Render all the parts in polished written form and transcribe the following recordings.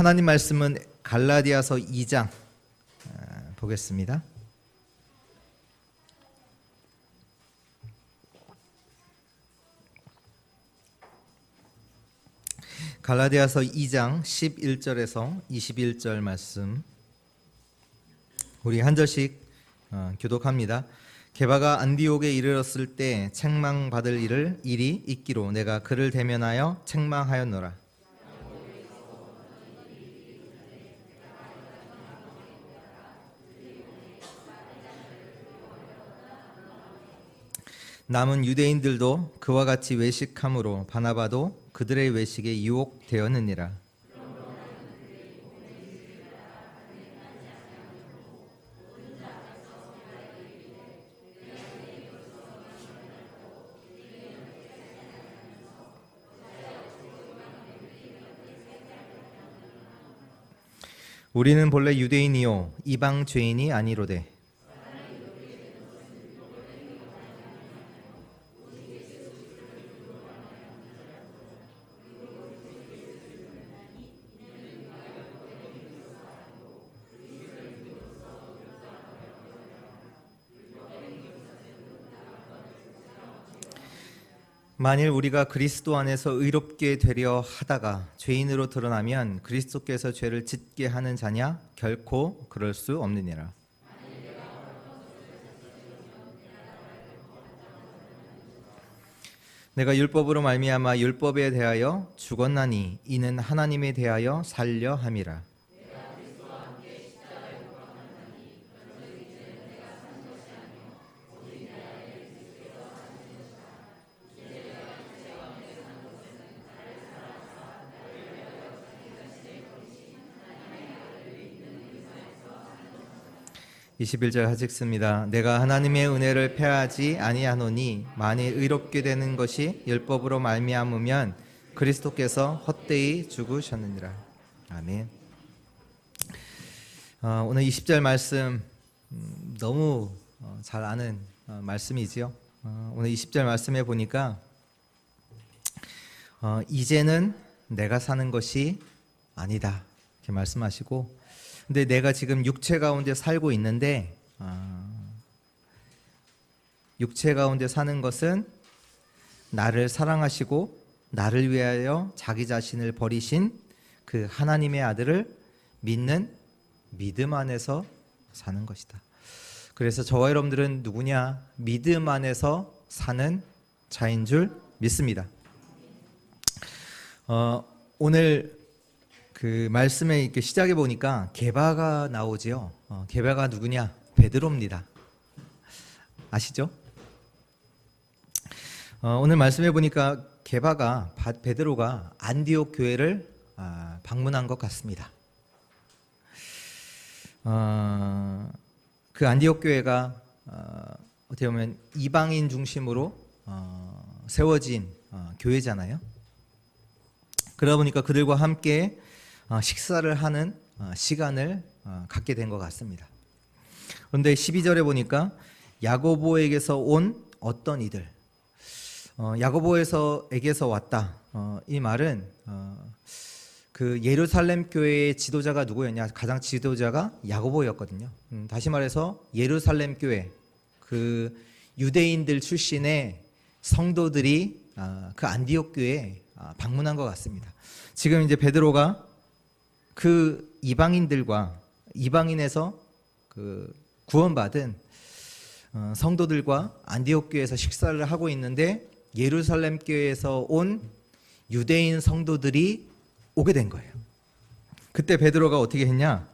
하나님 말씀은 갈라디아서 2장 보겠습니다. 갈라디아서 2장 11절에서 21절 말씀 우리 한 절씩 교독합니다. 게바가 안디옥에 이르렀을 때 책망받을 일이 있기로 내가 그를 대면하여 책망하였노라. 남은 유대인들도 그와 같이 외식함으로 바나바도 그들의 외식에 유혹되었느니라. 우리는 본래 유대인이요 이방 죄인이 아니로되 만일 우리가 그리스도 안에서 의롭게 되려 하다가 죄인으로 드러나면 그리스도께서 죄를 짓게 하는 자냐? 결코 그럴 수 없느니라. 내가 율법으로 말미암아 율법에 대하여 죽었나니 이는 하나님에 대하여 살려 함이라. (21절) 하직습니다. 내가 하나님의 은혜를 패하지 아니하노니 만일 의롭게 되는 것이 율법으로 말미암으면 그리스도께서 헛되이 죽으셨느니라. 아멘. 오늘 20절 말씀 너무 잘 아는 말씀이지요. 오늘 20절 말씀에 보니까 이제는 내가 사는 것이 아니다 이렇게 말씀하시고, 근데 내가 지금 육체 가운데 살고 있는데 육체 가운데 사는 것은 나를 사랑하시고 나를 위하여 자기 자신을 버리신 그 하나님의 아들을 믿는 믿음 안에서 사는 것이다. 그래서 저와 여러분들은 누구냐? 믿음 안에서 사는 자인 줄 믿습니다. 오늘 그 말씀에 이렇게 시작해 보니까 게바가 나오지요. 게바가 누구냐? 베드로입니다. 아시죠? 오늘 말씀해 보니까 게바가 베드로가 안디옥 교회를 방문한 것 같습니다. 그 안디옥 교회가 어떻게 보면 이방인 중심으로 세워진 교회잖아요. 그러다 보니까 그들과 함께 식사를 하는 시간을 갖게 된 것 같습니다. 그런데 12절에 보니까 야고보에게서 온 어떤 이들, 야고보에게서 왔다. 이 말은 그 예루살렘 교회의 지도자가 누구였냐? 가장 지도자가 야고보였거든요. 다시 말해서 예루살렘 교회, 그 유대인들 출신의 성도들이 그 안디옥 교회에 방문한 것 같습니다. 지금 이제 베드로가 그 이방인들과 이방인에서 그 구원받은 성도들과 안디옥 교회에서 식사를 하고 있는데 예루살렘 교회에서 온 유대인 성도들이 오게 된 거예요. 그때 베드로가 어떻게 했냐?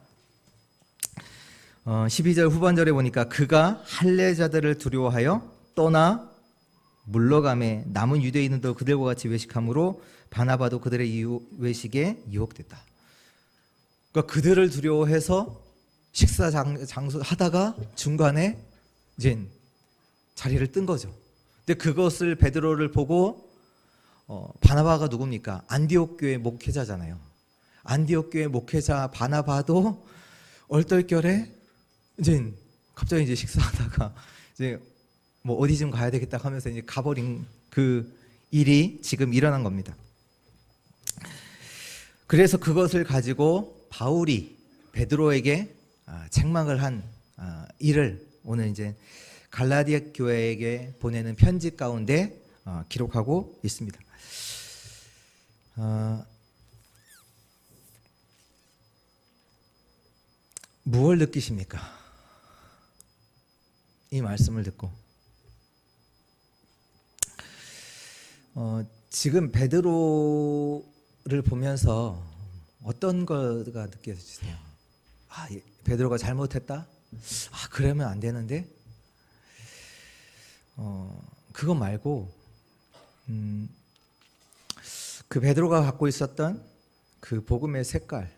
12절 후반절에 보니까 그가 할례자들을 두려워하여 떠나 물러가매 남은 유대인들도 그들과 같이 외식함으로 바나바도 그들의 외식에 유혹됐다. 그러니까 그들을 두려워해서 식사 장소 하다가 중간에 이제 자리를 뜬 거죠. 근데 그것을 베드로를 보고 바나바가 누굽니까? 안디옥 교회 목회자잖아요. 안디옥 교회 목회자 바나바도 얼떨결에 이제 갑자기 이제 식사하다가 이제 뭐 어디 좀 가야 되겠다 하면서 이제 가버린 그 일이 지금 일어난 겁니다. 그래서 그것을 가지고 바울이 베드로에게 책망을 한 일을 오늘 이제 갈라디아 교회에게 보내는 편지 가운데 기록하고 있습니다. 무엇을 느끼십니까? 이 말씀을 듣고 지금 베드로를 보면서 어떤 거가 느껴지세요? 베드로가 잘못했다? 그러면 안 되는데? 그거 말고 그 베드로가 갖고 있었던 그 복음의 색깔,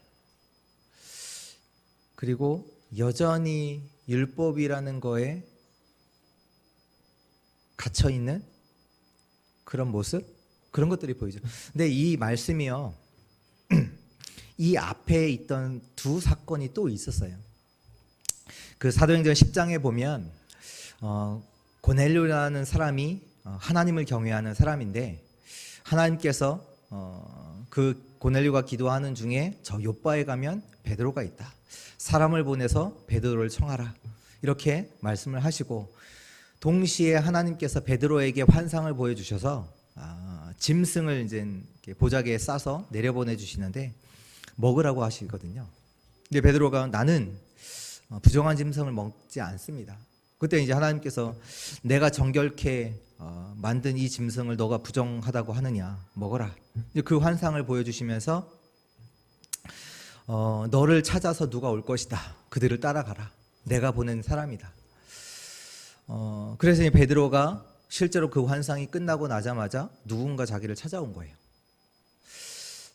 그리고 여전히 율법이라는 거에 갇혀 있는 그런 모습, 그런 것들이 보이죠. 근데 이 말씀이요, 이 앞에 있던 두 사건이 또 있었어요. 그 사도행전 10장에 보면 고넬료라는 사람이 하나님을 경외하는 사람인데, 하나님께서 그 고넬료가 기도하는 중에 저 요바에 가면 베드로가 있다, 사람을 보내서 베드로를 청하라, 이렇게 말씀을 하시고, 동시에 하나님께서 베드로에게 환상을 보여주셔서 짐승을 이제 보자기에 싸서 내려보내 주시는데 먹으라고 하시거든요. 근데 베드로가 나는 부정한 짐승을 먹지 않습니다. 그때 이제 하나님께서 내가 정결케 만든 이 짐승을 너가 부정하다고 하느냐, 먹어라. 이제 그 환상을 보여주시면서 너를 찾아서 누가 올 것이다, 그들을 따라가라, 내가 보낸 사람이다. 그래서 베드로가 실제로 그 환상이 끝나고 나자마자 누군가 자기를 찾아온 거예요.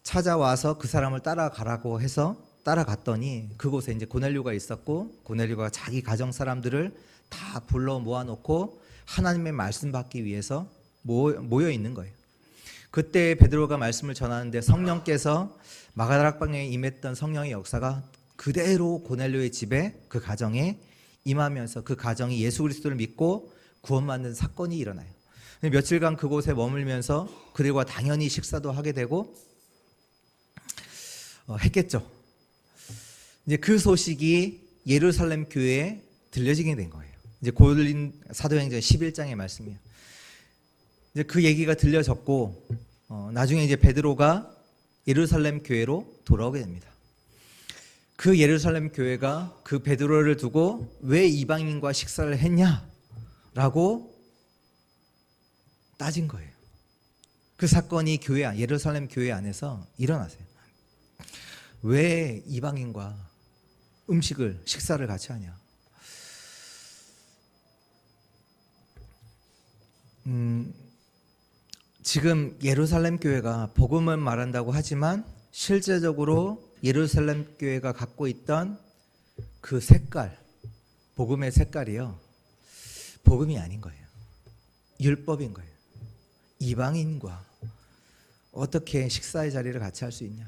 찾아와서 그 사람을 따라가라고 해서 따라갔더니 그곳에 이제 고넬료가 있었고, 고넬료가 자기 가정 사람들을 다 불러 모아놓고 하나님의 말씀 받기 위해서 모여 있는 거예요. 그때 베드로가 말씀을 전하는데 성령께서 마가다락방에 임했던 성령의 역사가 그대로 고넬료의 집에, 그 가정에 임하면서 그 가정이 예수 그리스도를 믿고 구원받는 사건이 일어나요. 며칠간 그곳에 머물면서 그들과 당연히 식사도 하게 되고 했겠죠. 이제 그 소식이 예루살렘 교회에 들려지게 된 거예요. 이제 고린도 사도행전 11장의 말씀이에요. 이제 그 얘기가 들려졌고 나중에 이제 베드로가 예루살렘 교회로 돌아오게 됩니다. 그 예루살렘 교회가 그 베드로를 두고 왜 이방인과 식사를 했냐라고 따진 거예요. 그 사건이 예루살렘 교회 안에서 일어나세요. 왜 이방인과 식사를 같이 하냐? 지금 예루살렘 교회가 복음을 말한다고 하지만 실제적으로 예루살렘 교회가 갖고 있던 그 색깔, 복음의 색깔이요, 복음이 아닌 거예요. 율법인 거예요. 이방인과 어떻게 식사의 자리를 같이 할 수 있냐.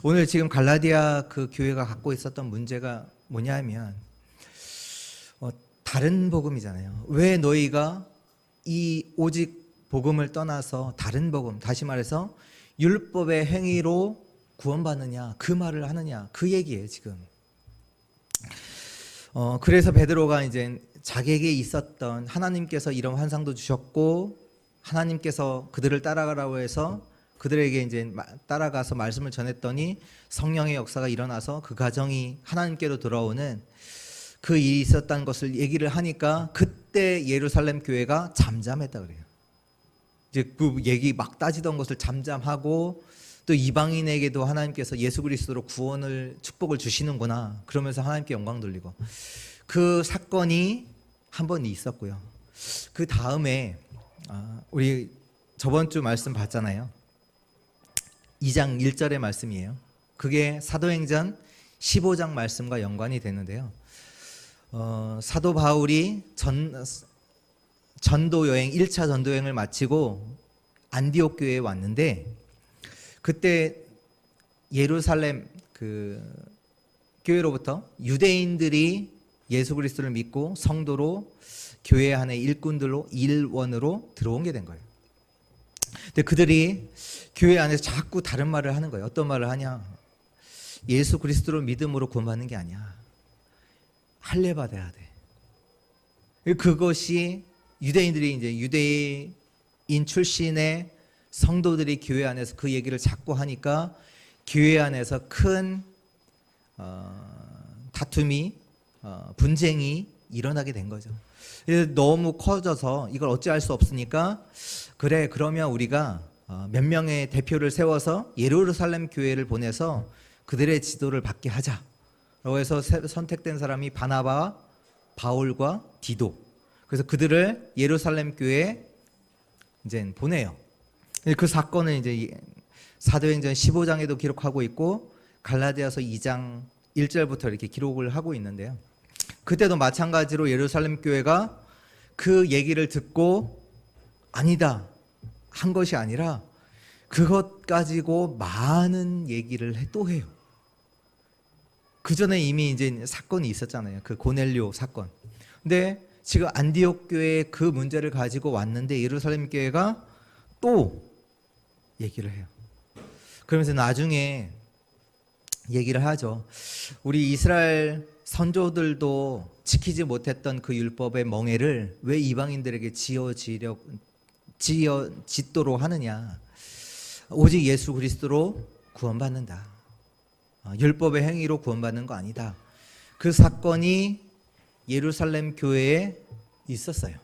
오늘 지금 갈라디아 그 교회가 갖고 있었던 문제가 뭐냐면 다른 복음이잖아요. 왜 너희가 이 오직 복음을 떠나서 다른 복음, 다시 말해서 율법의 행위로 구원받느냐, 그 말을 하느냐, 그 얘기예요 지금. 그래서 베드로가 이제 자기에게 있었던, 하나님께서 이런 환상도 주셨고 하나님께서 그들을 따라가라고 해서 그들에게 이제 따라가서 말씀을 전했더니 성령의 역사가 일어나서 그 가정이 하나님께로 돌아오는 그 일이 있었다는 것을 얘기를 하니까 그때 예루살렘 교회가 잠잠했다 그래요. 이제 그 얘기 막 따지던 것을 잠잠하고, 또 이방인에게도 하나님께서 예수 그리스도로 구원을, 축복을 주시는구나, 그러면서 하나님께 영광 돌리고, 그 사건이 한 번 있었고요. 그 다음에 우리 저번 주 말씀 봤잖아요. 2장 1절의 말씀이에요. 그게 사도행전 15장 말씀과 연관이 되는데요. 사도 바울이 전도 여행, 1차 전도 여행을 마치고 안디옥 교회에 왔는데, 그때 예루살렘 그 교회로부터 유대인들이 예수 그리스도를 믿고 성도로 교회 안에 일꾼들로 일원으로 들어오게 된 거예요. 근데 그들이 교회 안에서 자꾸 다른 말을 하는 거예요. 어떤 말을 하냐? 예수 그리스도로 믿음으로 구원받는 게 아니야. 할례 받아야 돼. 그것이 유대인들이 이제 유대인 출신의 성도들이 교회 안에서 그 얘기를 자꾸 하니까 교회 안에서 큰 다툼이 분쟁이 일어나게 된 거죠. 너무 커져서 이걸 어찌할 수 없으니까 그래 그러면 우리가 몇 명의 대표를 세워서 예루살렘 교회를 보내서 그들의 지도를 받게 하자. 라고 해서 선택된 사람이 바나바, 바울과 디도. 그래서 그들을 예루살렘 교회에 이제 보내요. 그 사건은 이제 사도행전 15장에도 기록하고 있고 갈라디아서 2장 1절부터 이렇게 기록을 하고 있는데요. 그때도 마찬가지로 예루살렘 교회가 그 얘기를 듣고 아니다 한 것이 아니라 그것 가지고 많은 얘기를 또 해요. 그 전에 이미 이제 사건이 있었잖아요. 그 고넬료 사건. 근데 지금 안디옥 교회에 그 문제를 가지고 왔는데 예루살렘 교회가 또 얘기를 해요. 그러면서 나중에 얘기를 하죠. 우리 이스라엘 선조들도 지키지 못했던 그 율법의 멍에를 왜 이방인들에게 짓도록 하느냐. 오직 예수 그리스도로 구원받는다. 율법의 행위로 구원받는 거 아니다. 그 사건이 예루살렘 교회에 있었어요.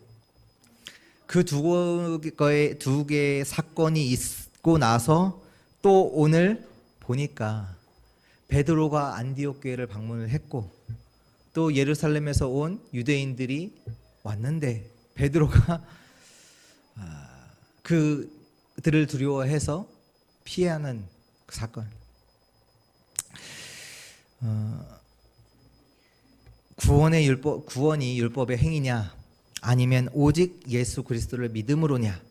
그 두 개의 사건이 있고 나서 또 오늘 보니까 베드로가 안디옥 교회를 방문을 했고 또 예루살렘에서 온 유대인들이 왔는데 베드로가 그들을 두려워해서 피하는 그 사건. 구원이 율법의 행위냐 아니면 오직 예수 그리스도를 믿음으로냐.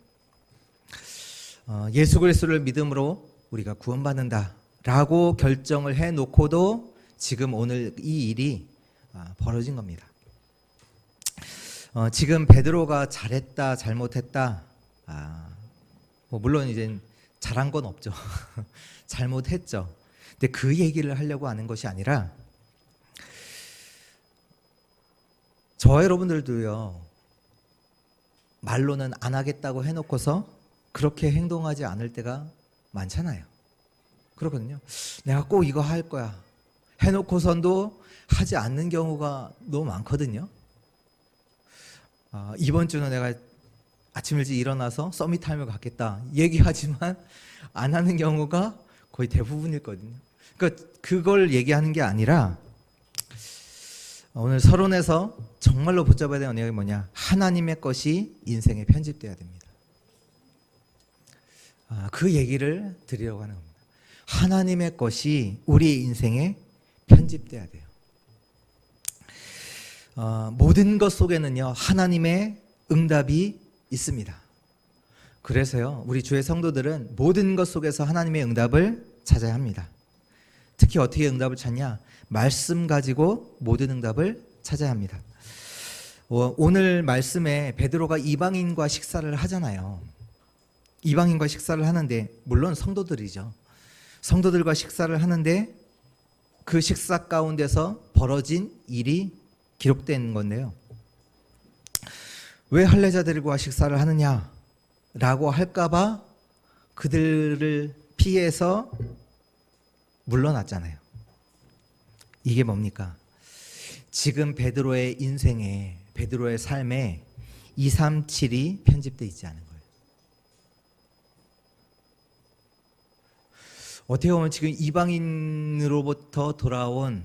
예수 그리스도를 믿음으로 우리가 구원받는다 라고 결정을 해놓고도 지금 오늘 이 일이 벌어진 겁니다. 지금 베드로가 잘했다 잘못했다 물론 이제 잘한 건 없죠. 잘못했죠. 근데 그 얘기를 하려고 하는 것이 아니라 저와 여러분들도요, 말로는 안 하겠다고 해놓고서 그렇게 행동하지 않을 때가 많잖아요. 그렇거든요. 내가 꼭 이거 할 거야 해놓고선도 하지 않는 경우가 너무 많거든요. 이번 주는 내가 아침 일찍 일어나서 서밋타임을 갖겠다 얘기하지만 안 하는 경우가 거의 대부분이거든요. 그러니까 그걸 얘기하는 게 아니라 오늘 서론에서 정말로 붙잡아야 되는 내용이 뭐냐. 하나님의 것이 인생에 편집돼야 됩니다. 그 얘기를 드리려고 하는 겁니다. 하나님의 것이 우리 인생에 편집돼야 돼요. 모든 것 속에는요 하나님의 응답이 있습니다. 그래서요 우리 주의 성도들은 모든 것 속에서 하나님의 응답을 찾아야 합니다. 특히 어떻게 응답을 찾냐? 말씀 가지고 모든 응답을 찾아야 합니다. 오늘 말씀에 베드로가 이방인과 식사를 하잖아요. 이방인과 식사를 하는데 물론 성도들이죠. 성도들과 식사를 하는데 그 식사 가운데서 벌어진 일이 기록된 건데요. 왜 할례자들과 식사를 하느냐라고 할까봐 그들을 피해서 물러났잖아요. 이게 뭡니까? 지금 베드로의 인생에, 베드로의 삶에 237이 편집되어 있지 않은 거예요. 어떻게 보면 지금 이방인으로부터 돌아온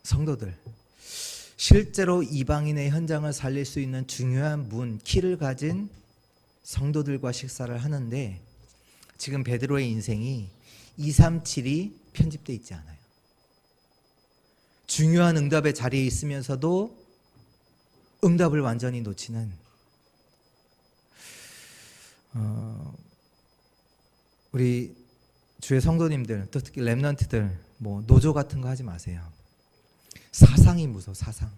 성도들, 실제로 이방인의 현장을 살릴 수 있는 중요한 키를 가진 성도들과 식사를 하는데 지금 베드로의 인생이 237이 편집되어 있지 않아요. 중요한 응답의 자리에 있으면서도 응답을 완전히 놓치는 우리 주의 성도님들, 또 특히 렘넌트들 노조 같은 거 하지 마세요. 사상이 무서워. 사상.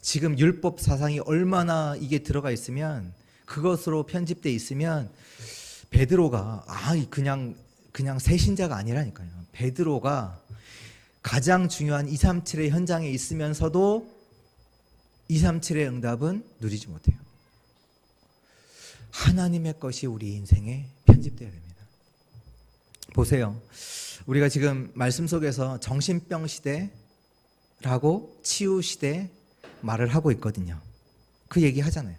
지금 율법 사상이 얼마나 이게 들어가 있으면 그것으로 편집돼 있으면 베드로가 그냥 새신자가 아니라니까요. 베드로가 가장 중요한 237의 현장에 있으면서도 237의 응답은 누리지 못해요. 하나님의 것이 우리 인생에 편집되어야 됩니다. 보세요. 우리가 지금 말씀 속에서 정신병 시대라고 치유 시대 말을 하고 있거든요. 그 얘기 하잖아요.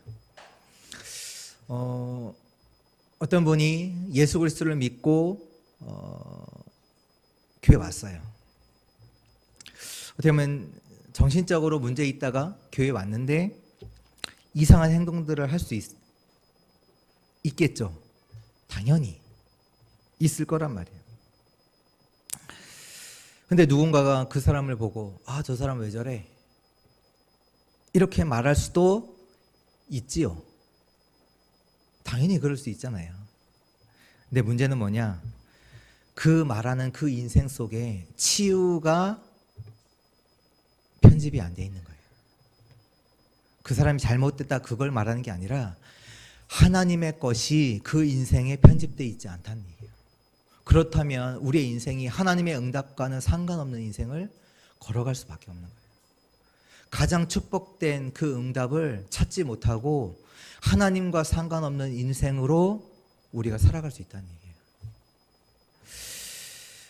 어떤 분이 예수 그리스도를 믿고 교회 왔어요. 어떻게 보면 정신적으로 문제 있다가 교회 왔는데 이상한 행동들을 할 수 있겠죠. 당연히 있을 거란 말이에요. 근데 누군가가 그 사람을 보고 저 사람 왜 저래? 이렇게 말할 수도 있지요. 당연히 그럴 수 있잖아요. 근데 문제는 뭐냐? 그 말하는 그 인생 속에 치유가 편집이 안 돼 있는 거예요. 그 사람이 잘못됐다 그걸 말하는 게 아니라 하나님의 것이 그 인생에 편집되어 있지 않다는 얘기예요. 그렇다면 우리의 인생이 하나님의 응답과는 상관없는 인생을 걸어갈 수밖에 없는 거예요. 가장 축복된 그 응답을 찾지 못하고 하나님과 상관없는 인생으로 우리가 살아갈 수 있다는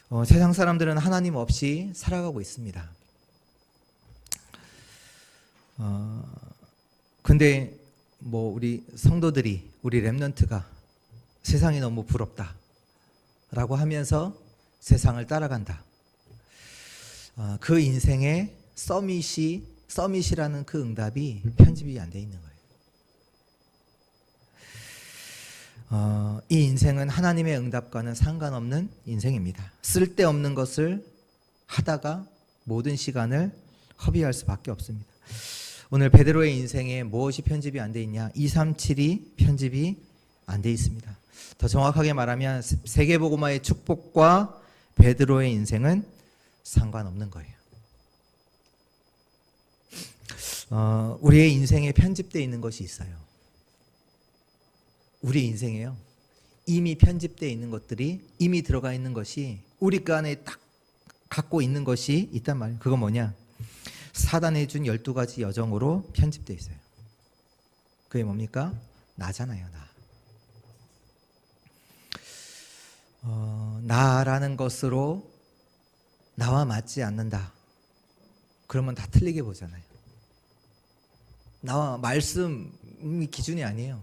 얘기예요. 세상 사람들은 하나님 없이 살아가고 있습니다. 근데 우리 성도들이, 우리 렘넌트가 세상이 너무 부럽다 라고 하면서 세상을 따라간다. 그 인생에 서밋이라는 그 응답이 편집이 안 돼 있는 거예요. 이 인생은 하나님의 응답과는 상관없는 인생입니다. 쓸데없는 것을 하다가 모든 시간을 허비할 수밖에 없습니다. 오늘 베드로의 인생에 무엇이 편집이 안 돼 있냐? 237이 편집이 안 돼 있습니다. 더 정확하게 말하면 세계복음화의 축복과 베드로의 인생은 상관없는 거예요. 우리의 인생에 편집되어 있는 것이 있어요. 우리 인생에요. 이미 편집되어 있는 것들이, 이미 들어가 있는 것이 우리 그 안에 딱 갖고 있는 것이 있단 말이에요. 그건 뭐냐? 사단이 준 12가지 여정으로 편집되어 있어요. 그게 뭡니까? 나잖아요. 나라는 것으로 나와 맞지 않는다. 그러면 다 틀리게 보잖아요. 나와 말씀이 기준이 아니에요.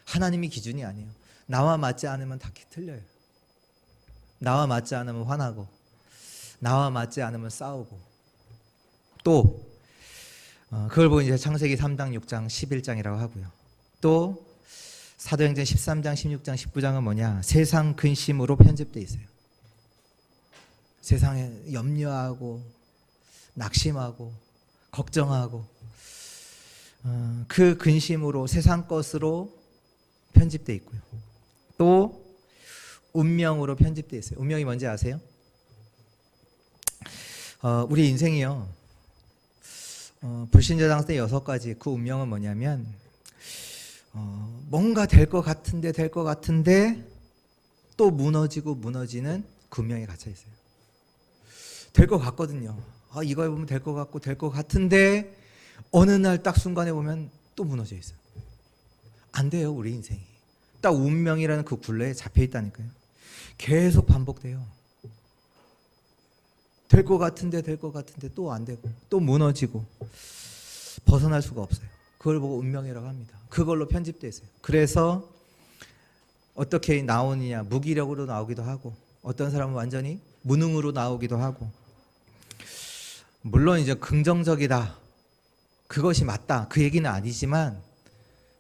하나님이 기준이 아니에요. 나와 맞지 않으면 다 틀려요. 나와 맞지 않으면 화나고, 나와 맞지 않으면 싸우고, 또 그걸 보고 이제 창세기 3장, 6장, 11장이라고 하고요. 또 사도행전 13장, 16장, 19장은 뭐냐? 세상 근심으로 편집되어 있어요. 세상에 염려하고 낙심하고 걱정하고 그 근심으로 세상 것으로 편집되어 있고요. 또 운명으로 편집되어 있어요. 운명이 뭔지 아세요? 우리 인생이요. 불신자당 때 6가지 그 운명은 뭐냐면 뭔가 될 것 같은데 또 무너지는 그 운명에 갇혀 있어요. 될 것 같거든요. 이거 해보면 될 것 같고 될 것 같은데 어느 날 딱 순간에 보면 또 무너져 있어요. 안 돼요. 우리 인생이 딱 운명이라는 그 굴레에 잡혀 있다니까요. 계속 반복돼요. 될 것 같은데 또 안 되고 또 무너지고 벗어날 수가 없어요. 그걸 보고 운명이라고 합니다. 그걸로 편집되어 있어요. 그래서 어떻게 나오느냐, 무기력으로 나오기도 하고 어떤 사람은 완전히 무능으로 나오기도 하고, 물론 이제 긍정적이다, 그것이 맞다, 그 얘기는 아니지만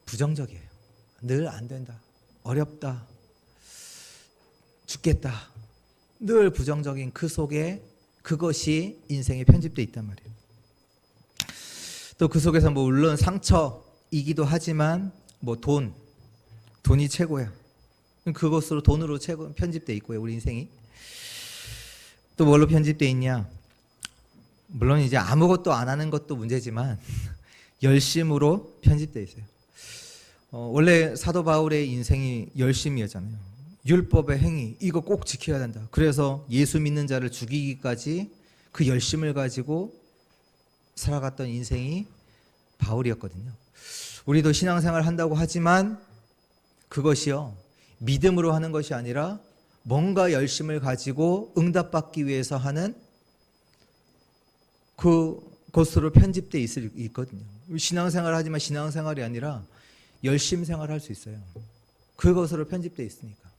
부정적이에요. 늘 안 된다, 어렵다, 죽겠다, 늘 부정적인 그 속에 그것이 인생에 편집되어 있단 말이에요. 또 그 속에서 물론 상처이기도 하지만 돈이 최고야. 그것으로 돈으로 편집되어 있고요. 우리 인생이 또 뭘로 편집되어 있냐? 물론 이제 아무것도 안 하는 것도 문제지만 열심으로 편집되어 있어요. 원래 사도 바울의 인생이 열심이었잖아요. 율법의 행위 이거 꼭 지켜야 된다. 그래서 예수 믿는 자를 죽이기까지 그 열심을 가지고 살아갔던 인생이 바울이었거든요. 우리도 신앙생활 한다고 하지만 그것이요 믿음으로 하는 것이 아니라 뭔가 열심을 가지고 응답받기 위해서 하는 그것으로 편집되어 있거든요. 신앙생활 하지만 신앙생활이 아니라 열심 생활할 수 있어요. 그것으로 편집되어 있으니까.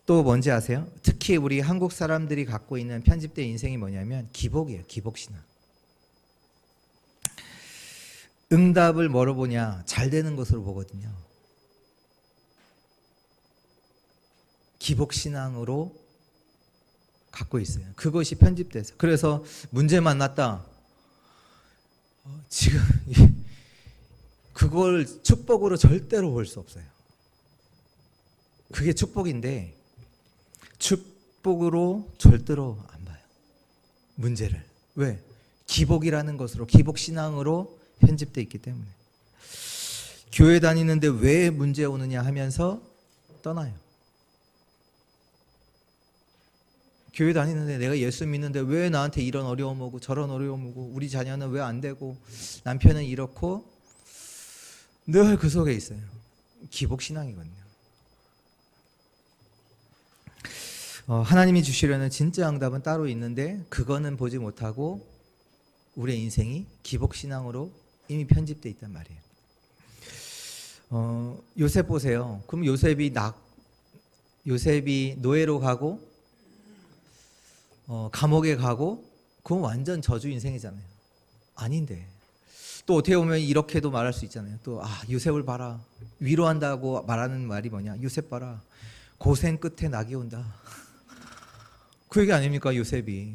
또 뭔지 아세요? 특히 우리 한국 사람들이 갖고 있는 편집된 인생이 뭐냐면 기복이에요. 기복신앙. 응답을 뭐로 보냐? 잘 되는 것으로 보거든요. 기복신앙으로 갖고 있어요. 그것이 편집돼서. 그래서 문제 만났다. 지금 그걸 축복으로 절대로 볼 수 없어요. 그게 축복인데 축복으로 절대로 안 봐요. 문제를. 왜? 기복이라는 것으로 기복신앙으로 편집되어 있기 때문에. 교회 다니는데 왜 문제 오느냐 하면서 떠나요. 교회 다니는데 내가 예수 믿는데 왜 나한테 이런 어려움 오고 저런 어려움 오고 우리 자녀는 왜 안 되고 남편은 이렇고 늘 그 속에 있어요. 기복신앙이거든요. 하나님이 주시려는 진짜 응답은 따로 있는데 그거는 보지 못하고 우리의 인생이 기복신앙으로 이미 편집되어 있단 말이에요. 요셉 보세요. 그럼 요셉이 노예로 가고 감옥에 가고 그건 완전 저주 인생이잖아요. 아닌데 또 어떻게 보면 이렇게도 말할 수 있잖아요. 또 요셉을 봐라. 위로한다고 말하는 말이 뭐냐? 요셉 봐라. 고생 끝에 낙이 온다. 그 얘기 아닙니까? 요셉이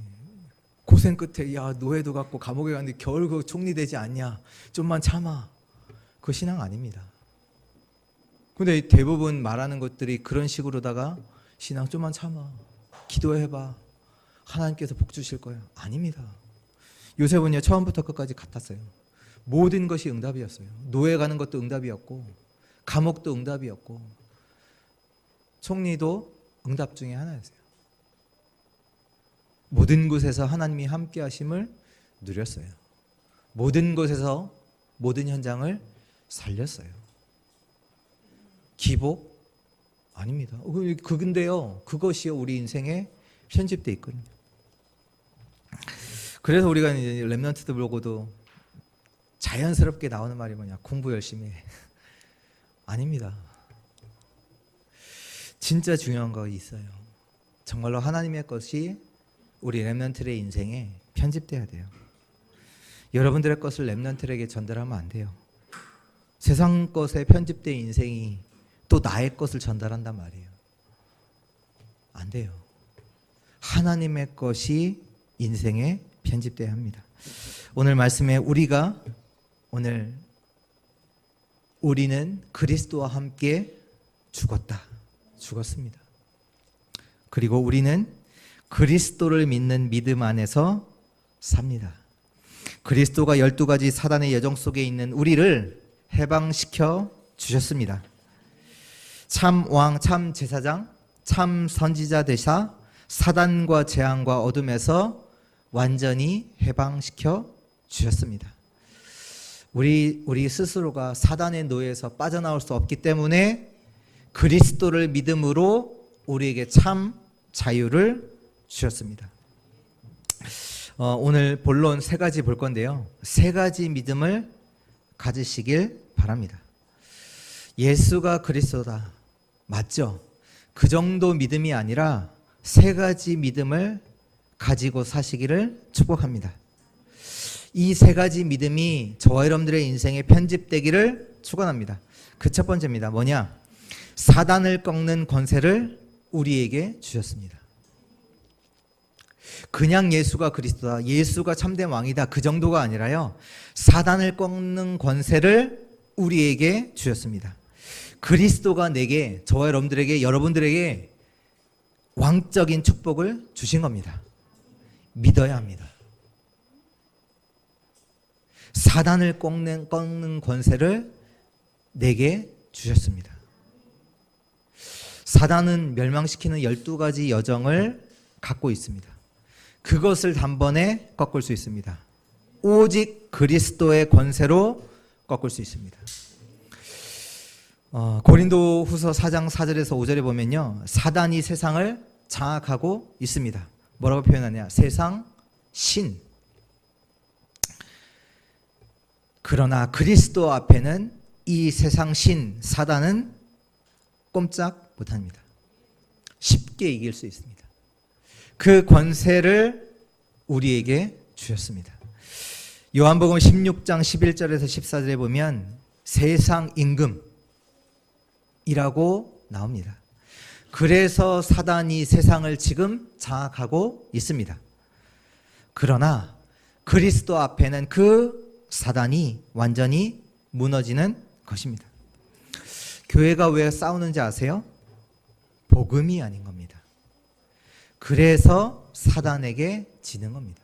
고생 끝에 노예도 갔고 감옥에 갔는데 겨울 그 총리 되지 않냐? 좀만 참아. 그 신앙 아닙니다. 근데 대부분 말하는 것들이 그런 식으로다가 신앙 좀만 참아. 기도해봐. 하나님께서 복 주실 거예요. 아닙니다. 요셉은요 처음부터 끝까지 같았어요. 모든 것이 응답이었어요. 노예 가는 것도 응답이었고 감옥도 응답이었고 총리도 응답 중에 하나였어요. 모든 곳에서 하나님이 함께 하심을 누렸어요. 모든 곳에서 모든 현장을 살렸어요. 기복? 아닙니다. 근데요 그것이 우리 인생에 편집되어 있거든요. 그래서 우리가 이제 렘넌트들 보고도 자연스럽게 나오는 말이 뭐냐? 공부 열심히 해. 아닙니다. 진짜 중요한 거 있어요. 정말로 하나님의 것이 우리 렘넌트의 인생에 편집돼야 돼요. 여러분들의 것을 렘넌트에게 전달하면 안 돼요. 세상 것에 편집된 인생이 또 나의 것을 전달한단 말이에요. 안 돼요. 하나님의 것이 인생에 편집돼야 합니다. 오늘 말씀에 우리는 그리스도와 함께 죽었습니다. 그리고 우리는 그리스도를 믿는 믿음 안에서 삽니다. 그리스도가 12가지 사단의 여정 속에 있는 우리를 해방시켜 주셨습니다. 참 왕, 참 제사장, 참 선지자 되사 사단과 재앙과 어둠에서 완전히 해방시켜 주셨습니다. 우리 스스로가 사단의 노예에서 빠져나올 수 없기 때문에 그리스도를 믿음으로 우리에게 참 자유를 주셨습니다. 오늘 본론 3가지 볼 건데요. 3가지 믿음을 가지시길 바랍니다. 예수가 그리스도다. 맞죠? 그 정도 믿음이 아니라 3가지 믿음을 가지고 사시기를 축복합니다. 이 3가지 믿음이 저와 여러분들의 인생에 편집되기를 축원합니다. 그 첫 번째입니다. 뭐냐? 사단을 꺾는 권세를 우리에게 주셨습니다. 그냥 예수가 그리스도다, 예수가 참된 왕이다, 그 정도가 아니라요, 사단을 꺾는 권세를 우리에게 주셨습니다. 그리스도가 내게, 저와 여러분들에게 왕적인 축복을 주신 겁니다. 믿어야 합니다. 사단을 꺾는 권세를 내게 주셨습니다. 사단은 멸망시키는 12가지 여정을 갖고 있습니다. 그것을 단번에 꺾을 수 있습니다. 오직 그리스도의 권세로 꺾을 수 있습니다. 고린도 후서 4장 4절에서 5절에 보면요, 사단이 세상을 장악하고 있습니다. 뭐라고 표현하냐? 세상 신. 그러나 그리스도 앞에는 이 세상 신 사단은 꼼짝 못합니다. 쉽게 이길 수 있습니다. 그 권세를 우리에게 주셨습니다. 요한복음 16장 11절에서 14절에 보면 세상 임금이라고 나옵니다. 그래서 사단이 세상을 지금 장악하고 있습니다. 그러나 그리스도 앞에는 그 사단이 완전히 무너지는 것입니다. 교회가 왜 싸우는지 아세요? 복음이 아닌 겁니다. 그래서 사단에게 지는 겁니다.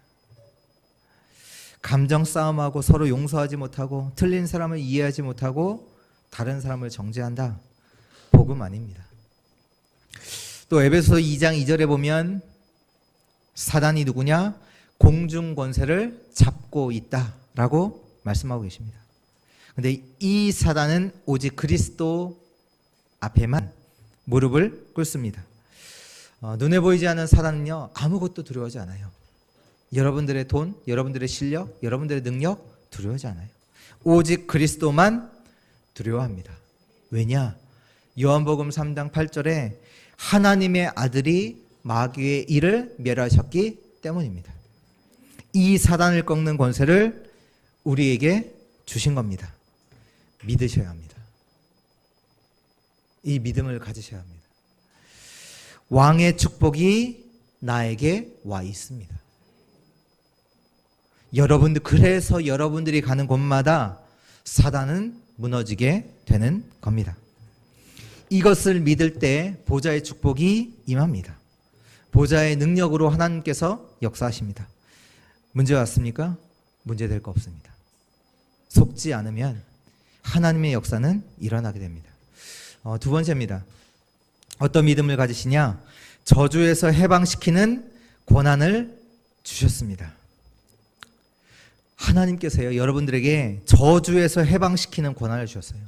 감정 싸움하고 서로 용서하지 못하고 틀린 사람을 이해하지 못하고 다른 사람을 정죄한다. 복음 아닙니다. 또 에베소서 2장 2절에 보면 사단이 누구냐? 공중 권세를 잡고 있다라고 말씀하고 계십니다. 근데 이 사단은 오직 그리스도 앞에만 무릎을 꿇습니다. 눈에 보이지 않는 사단은요, 아무것도 두려워하지 않아요. 여러분들의 돈, 여러분들의 실력, 여러분들의 능력 두려워하지 않아요. 오직 그리스도만 두려워합니다. 왜냐? 요한복음 3장 8절에 하나님의 아들이 마귀의 일을 멸하셨기 때문입니다. 이 사단을 꺾는 권세를 우리에게 주신 겁니다. 믿으셔야 합니다. 이 믿음을 가지셔야 합니다. 왕의 축복이 나에게 와 있습니다. 그래서 여러분들이 가는 곳마다 사단은 무너지게 되는 겁니다. 이것을 믿을 때 보좌의 축복이 임합니다. 보좌의 능력으로 하나님께서 역사하십니다. 문제 왔습니까? 문제 될 거 없습니다. 속지 않으면 하나님의 역사는 일어나게 됩니다. 두 번째입니다. 어떤 믿음을 가지시냐? 저주에서 해방시키는 권한을 주셨습니다. 하나님께서요, 여러분들에게 저주에서 해방시키는 권한을 주셨어요.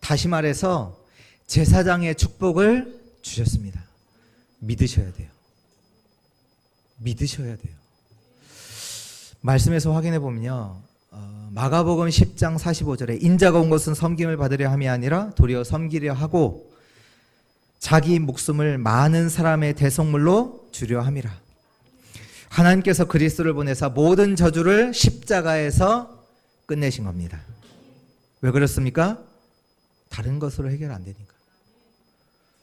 다시 말해서 제사장의 축복을 주셨습니다. 믿으셔야 돼요. 믿으셔야 돼요. 말씀에서 확인해 보면요, 마가복음 10장 45절에 인자가 온 것은 섬김을 받으려 함이 아니라 도리어 섬기려 하고 자기 목숨을 많은 사람의 대속물로 주려 함이라. 하나님께서 그리스도를 보내사 모든 저주를 십자가에서 끝내신 겁니다. 왜 그렇습니까? 다른 것으로 해결 안 되니까.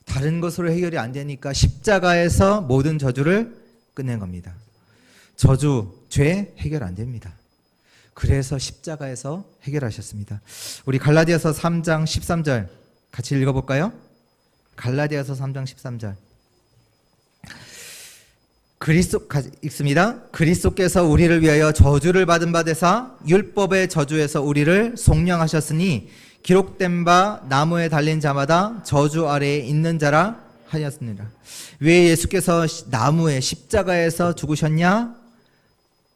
다른 것으로 해결이 안 되니까 십자가에서 모든 저주를 끝낸 겁니다. 저주, 죄 해결 안 됩니다. 그래서 십자가에서 해결하셨습니다. 우리 갈라디아서 3장 13절 같이 읽어볼까요? 갈라디아서 3장 13절 읽습니다. 그리스도께서 우리를 위하여 저주를 받은 바 되사 율법의 저주에서 우리를 속량하셨으니 기록된 바 나무에 달린 자마다 저주 아래에 있는 자라 하였습니다. 왜 예수께서 나무에 십자가에서 죽으셨냐?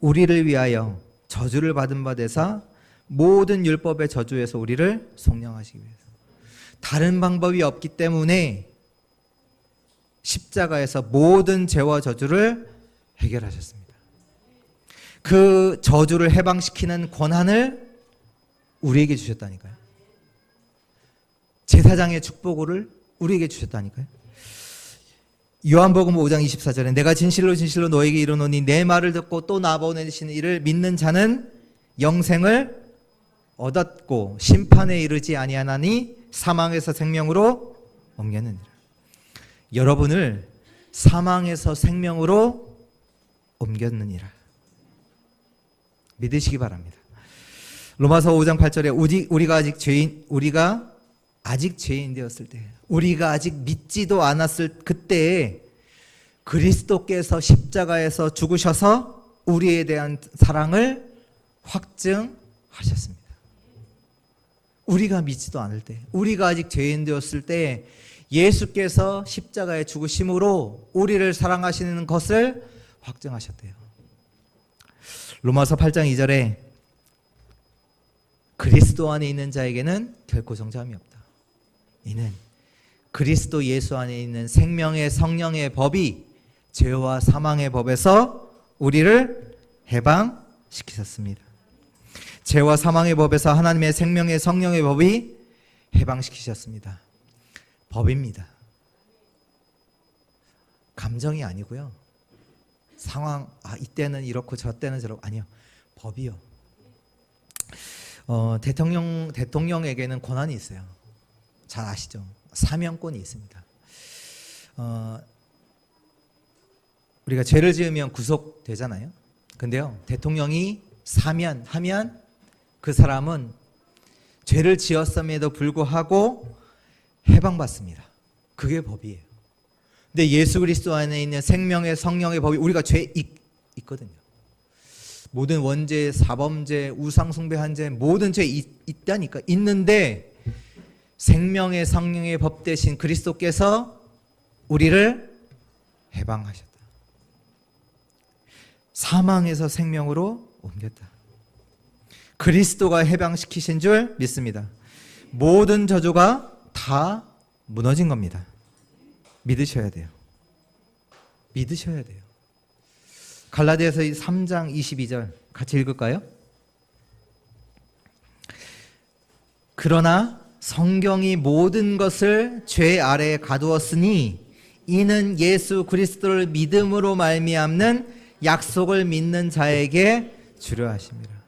우리를 위하여 저주를 받은 바 되사 모든 율법의 저주에서 우리를 속량하시기 위해서. 다른 방법이 없기 때문에 십자가에서 모든 죄와 저주를 해결하셨습니다. 그 저주를 해방시키는 권한을 우리에게 주셨다니까요. 제사장의 축복을 우리에게 주셨다니까요. 요한복음 5장 24절에 내가 진실로 진실로 너에게 이르노니 내 말을 듣고 또 나 보내시는 이를 믿는 자는 영생을 얻었고 심판에 이르지 아니하나니 사망에서 생명으로 옮겼느니라. 여러분을 사망에서 생명으로 옮겼느니라. 믿으시기 바랍니다. 로마서 5장 8절에 우리가 아직 죄인 되었을 때, 우리가 아직 믿지도 않았을 그때에 그리스도께서 십자가에서 죽으셔서 우리에 대한 사랑을 확증하셨습니다. 우리가 믿지도 않을 때, 우리가 아직 죄인 되었을 때 예수께서 십자가에 죽으심으로 우리를 사랑하시는 것을 확증하셨대요. 로마서 8장 2절에 그리스도 안에 있는 자에게는 결코 정죄함이 없다. 이는 그리스도 예수 안에 있는 생명의 성령의 법이 죄와 사망의 법에서 우리를 해방시키셨습니다. 죄와 사망의 법에서 하나님의 생명의 성령의 법이 해방시키셨습니다. 법입니다. 감정이 아니고요. 상황, 이때는 이렇고 저때는 저렇고, 아니요. 법이요. 대통령에게는 권한이 있어요. 잘 아시죠? 사면권이 있습니다. 우리가 죄를 지으면 구속되잖아요. 근데요, 대통령이 사면하면 그 사람은 죄를 지었음에도 불구하고 해방받습니다. 그게 법이에요. 근데 예수 그리스도 안에 있는 생명의 성령의 법이, 우리가 죄 있거든요. 모든 원죄, 사범죄, 우상숭배한 죄, 모든 죄 있다니까. 있는데 생명의 성령의 법 대신 그리스도께서 우리를 해방하셨다. 사망에서 생명으로 옮겼다. 그리스도가 해방시키신 줄 믿습니다. 모든 저주가 다 무너진 겁니다. 믿으셔야 돼요. 믿으셔야 돼요. 갈라디아서 3장 22절 같이 읽을까요? 그러나 성경이 모든 것을 죄 아래에 가두었으니 이는 예수 그리스도를 믿음으로 말미암는 약속을 믿는 자에게 주려 하심이라.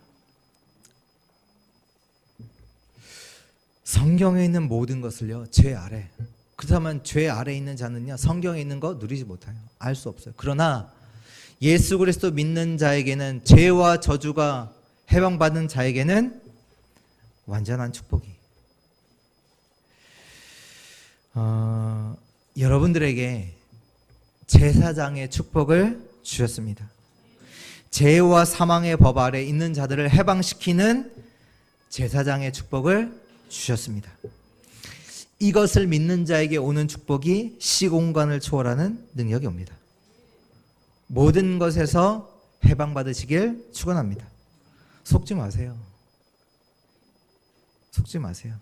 성경에 있는 모든 것을요, 죄 아래. 그렇다면 죄 아래 있는 자는요, 성경에 있는 거 누리지 못해요. 알 수 없어요. 그러나 예수 그리스도 믿는 자에게는, 죄와 저주가 해방받은 자에게는 완전한 축복이. 여러분들에게 제사장의 축복을 주셨습니다. 죄와 사망의 법 아래 있는 자들을 해방시키는 제사장의 축복을 주셨습니다. 이것을 믿는 자에게 오는 축복이 시공간을 초월하는 능력이 옵니다. 모든 것에서 해방받으시길 축원합니다. 속지 마세요. 속지 마세요.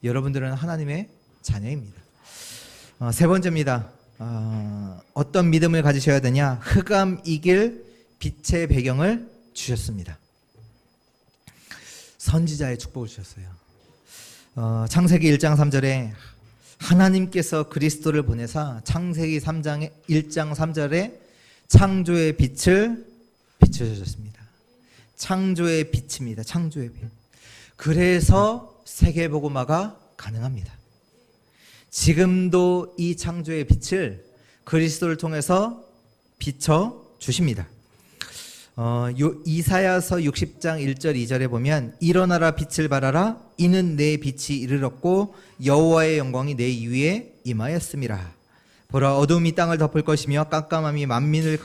여러분들은 하나님의 자녀입니다. 세 번째입니다. 어떤 믿음을 가지셔야 되냐? 흑암 이길 빛의 배경을 주셨습니다. 선지자의 축복을 주셨어요. 창세기 1장 3절에 하나님께서 그리스도를 보내사, 창세기 3장 1장 3절에 창조의 빛을 비춰주셨습니다. 창조의 빛입니다. 창조의 빛. 그래서 세계복음화가 가능합니다. 지금도 이 창조의 빛을 그리스도를 통해서 비춰 주십니다. 이사야서 60장 1절 2절에 보면 일어나라 빛을 발하라 이는 내 빛이 이르렀고 여호와의 영광이 내 위에 임하였음이라. 보라 어둠이 땅을 덮을 것이며 깜깜함이 만민을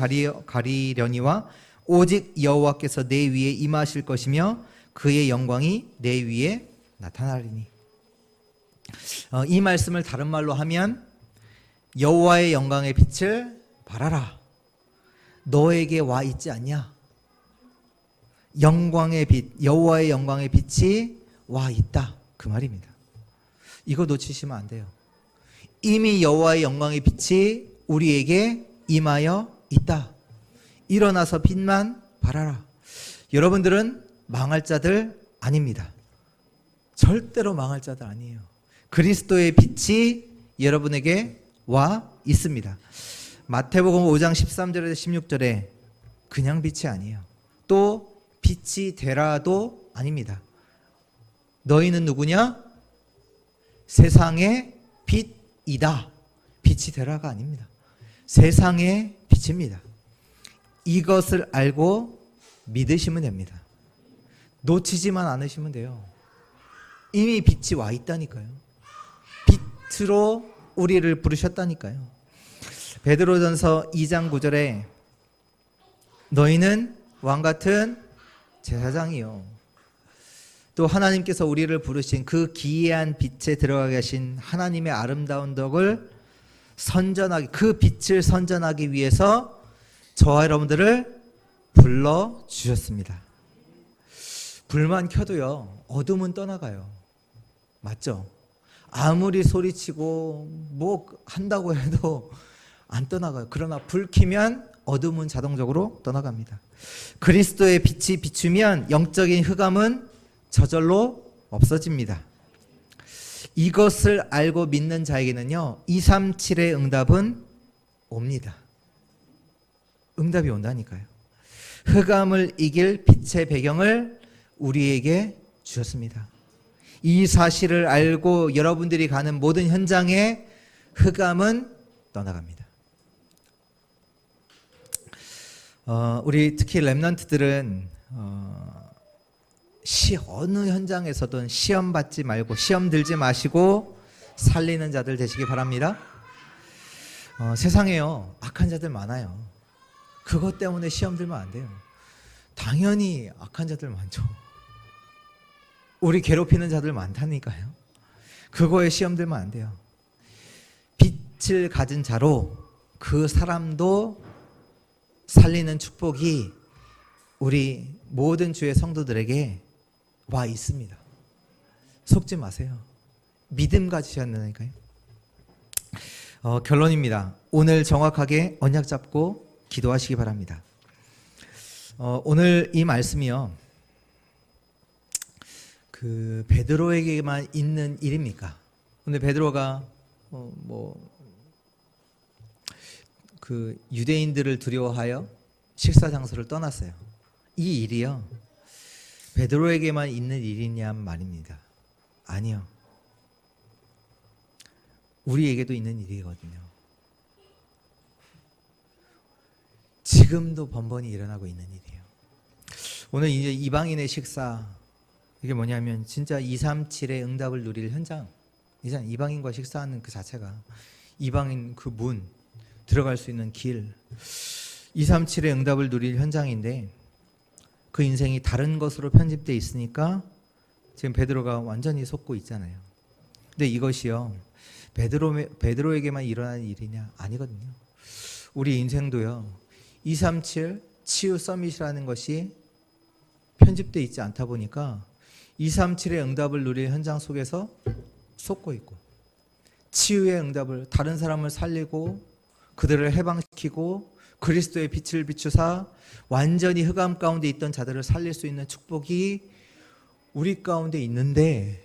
가리려니와 오직 여호와께서 내 위에 임하실 것이며 그의 영광이 내 위에 나타나리니. 이 말씀을 다른 말로 하면 여호와의 영광의 빛을 발하라. 너에게 와 있지 않냐? 영광의 빛, 여호와의 영광의 빛이 와 있다. 그 말입니다. 이거 놓치시면 안 돼요. 이미 여호와의 영광의 빛이 우리에게 임하여 있다. 일어나서 빛만 발하라. 여러분들은 망할 자들 아닙니다. 절대로 망할 자들 아니에요. 그리스도의 빛이 여러분에게 와 있습니다. 마태복음 5장 13절에서 16절에 그냥 빛이 아니에요. 또 빛이 되라도 아닙니다. 너희는 누구냐? 세상의 빛이다. 빛이 되라가 아닙니다. 세상의 빛입니다. 이것을 알고 믿으시면 됩니다. 놓치지만 않으시면 돼요. 이미 빛이 와 있다니까요. 빛으로 우리를 부르셨다니까요. 베드로전서 2장 9절에 너희는 왕같은 제사장이요. 또 하나님께서 우리를 부르신 그 기이한 빛에 들어가 계신 하나님의 아름다운 덕을 선전하기, 그 빛을 선전하기 위해서 저와 여러분들을 불러주셨습니다. 불만 켜도요, 어둠은 떠나가요. 맞죠? 아무리 소리치고 뭐 한다고 해도 안 떠나가요. 그러나 불 켜면 어둠은 자동적으로 떠나갑니다. 그리스도의 빛이 비추면 영적인 흑암은 저절로 없어집니다. 이것을 알고 믿는 자에게는요, 237의 응답은 옵니다. 응답이 온다니까요. 흑암을 이길 빛의 배경을 우리에게 주셨습니다. 이 사실을 알고 여러분들이 가는 모든 현장에 흑암은 떠나갑니다. 우리 특히 렘넌트들은 어느 현장에서든 시험 받지 말고, 시험 들지 마시고 살리는 자들 되시기 바랍니다. 세상에요, 악한 자들 많아요. 그것 때문에 시험 들면 안 돼요. 당연히 악한 자들 많죠. 우리 괴롭히는 자들 많다니까요. 그거에 시험 들면 안 돼요. 빛을 가진 자로 그 사람도 살리는 축복이 우리 모든 주의 성도들에게 와 있습니다. 속지 마세요. 믿음 가지셔야 한다니까요. 결론입니다. 오늘 정확하게 언약 잡고 기도하시기 바랍니다. 오늘 이 말씀이요, 그 베드로에게만 있는 일입니까? 근데 베드로가 그 유대인들을 두려워하여 식사 장소를 떠났어요. 이 일이요, 베드로에게만 있는 일이냐 말입니다. 아니요. 우리에게도 있는 일이거든요. 지금도 번번이 일어나고 있는 일이에요. 오늘 이제 이방인의 식사, 이게 뭐냐면 진짜 237의 응답을 누릴 현장. 이방인과 식사하는 그 자체가, 이방인 그 문, 들어갈 수 있는 길, 237의 응답을 누릴 현장인데, 그 인생이 다른 것으로 편집되어 있으니까 지금 베드로가 완전히 속고 있잖아요. 근데 이것이요, 베드로에게만 일어나는 일이냐? 아니거든요. 우리 인생도요, 237 치유 서밋이라는 것이 편집되어 있지 않다 보니까 237의 응답을 누릴 현장 속에서 속고 있고, 치유의 응답을, 다른 사람을 살리고 그들을 해방시키고 그리스도의 빛을 비추사 완전히 흑암 가운데 있던 자들을 살릴 수 있는 축복이 우리 가운데 있는데,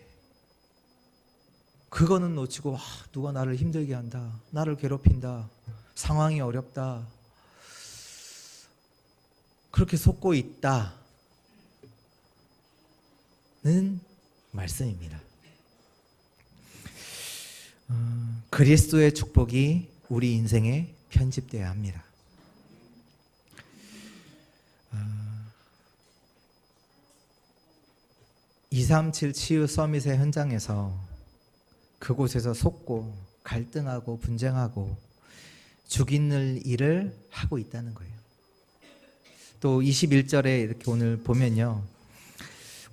그거는 놓치고 누가 나를 힘들게 한다, 나를 괴롭힌다, 상황이 어렵다, 그렇게 속고 있다는 말씀입니다. 그리스도의 축복이 우리 인생에 편집되어야 합니다. 237 치유 서밋의 현장에서, 그곳에서 속고 갈등하고 분쟁하고 죽이는 일을 하고 있다는 거예요. 또 21절에 이렇게 오늘 보면요,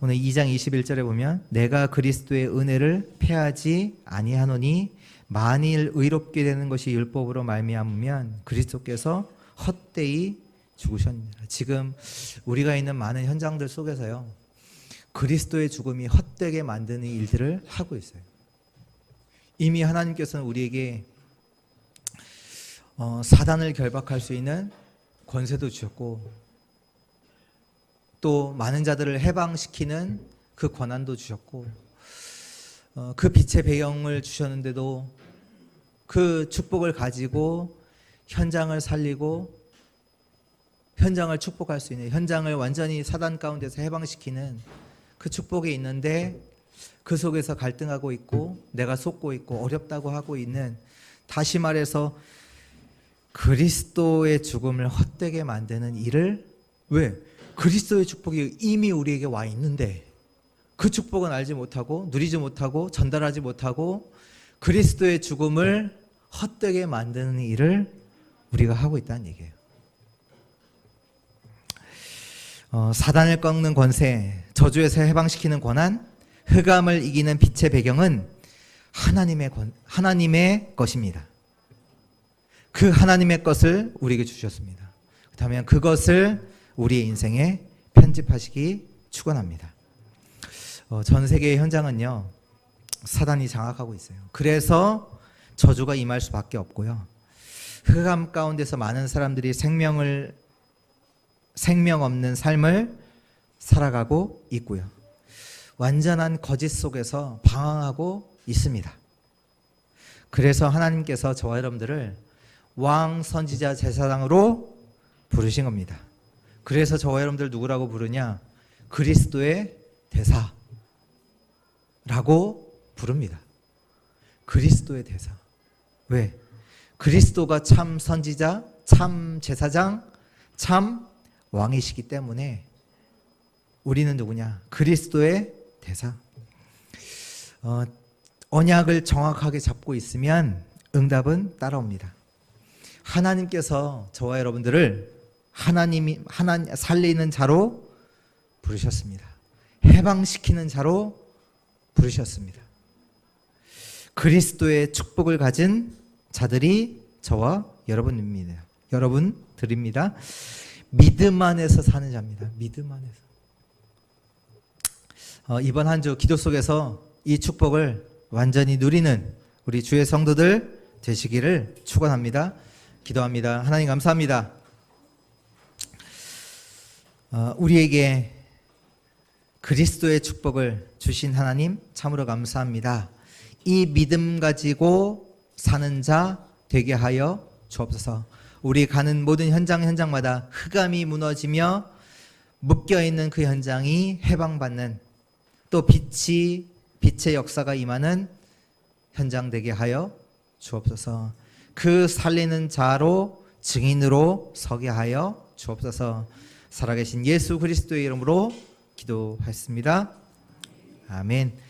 오늘 2장 21절에 보면, 내가 그리스도의 은혜를 패하지 아니하노니 만일 의롭게 되는 것이 율법으로 말미암으면 그리스도께서 헛되이 죽으셨느니라. 지금 우리가 있는 많은 현장들 속에서요, 그리스도의 죽음이 헛되게 만드는 일들을 하고 있어요. 이미 하나님께서는 우리에게 사단을 결박할 수 있는 권세도 주셨고, 또 많은 자들을 해방시키는 그 권한도 주셨고, 그 빛의 배경을 주셨는데도 그 축복을 가지고 현장을 살리고 현장을 축복할 수 있는, 현장을 완전히 사단 가운데서 해방시키는 그 축복이 있는데, 그 속에서 갈등하고 있고 내가 속고 있고 어렵다고 하고 있는, 다시 말해서 그리스도의 죽음을 헛되게 만드는 일을, 왜? 그리스도의 축복이 이미 우리에게 와 있는데 그 축복은 알지 못하고 누리지 못하고 전달하지 못하고 그리스도의 죽음을 헛되게 만드는 일을 우리가 하고 있다는 얘기예요. 사단을 꺾는 권세, 저주에서 해방시키는 권한, 흑암을 이기는 빛의 배경은 하나님의 것입니다. 그 하나님의 것을 우리에게 주셨습니다. 그렇다면 그것을 우리의 인생에 편집하시기 축원합니다. 전 세계의 현장은요, 사단이 장악하고 있어요. 그래서 저주가 임할 수밖에 없고요. 흑암 가운데서 많은 사람들이 생명 없는 삶을 살아가고 있고요. 완전한 거짓 속에서 방황하고 있습니다. 그래서 하나님께서 저와 여러분들을 왕, 선지자, 제사장으로 부르신 겁니다. 그래서 저와 여러분들 누구라고 부르냐? 그리스도의 대사라고 부릅니다. 그리스도의 대사. 왜? 그리스도가 참 선지자, 참 제사장, 참 왕이시기 때문에 우리는 누구냐? 그리스도의 대사. 언약을 정확하게 잡고 있으면 응답은 따라옵니다. 하나님께서 저와 여러분들을 하나님 살리는 자로 부르셨습니다. 해방시키는 자로 부르셨습니다. 그리스도의 축복을 가진 자들이 저와 여러분입니다. 여러분들입니다. 믿음 안에서 사는 자입니다. 믿음 안에서. 이번 한 주 기도 속에서 이 축복을 완전히 누리는 우리 주의 성도들 되시기를 축원합니다. 기도합니다. 하나님 감사합니다. 우리에게 그리스도의 축복을 주신 하나님 참으로 감사합니다. 이 믿음 가지고 사는 자 되게 하여 주옵소서. 우리 가는 모든 현장마다 흑암이 무너지며 묶여있는 그 현장이 해방받는, 또 빛의 역사가 임하는 현장 되게 하여 주옵소서. 그 살리는 자로, 증인으로 서게 하여 주옵소서. 살아계신 예수 그리스도의 이름으로 기도했습니다. 아멘.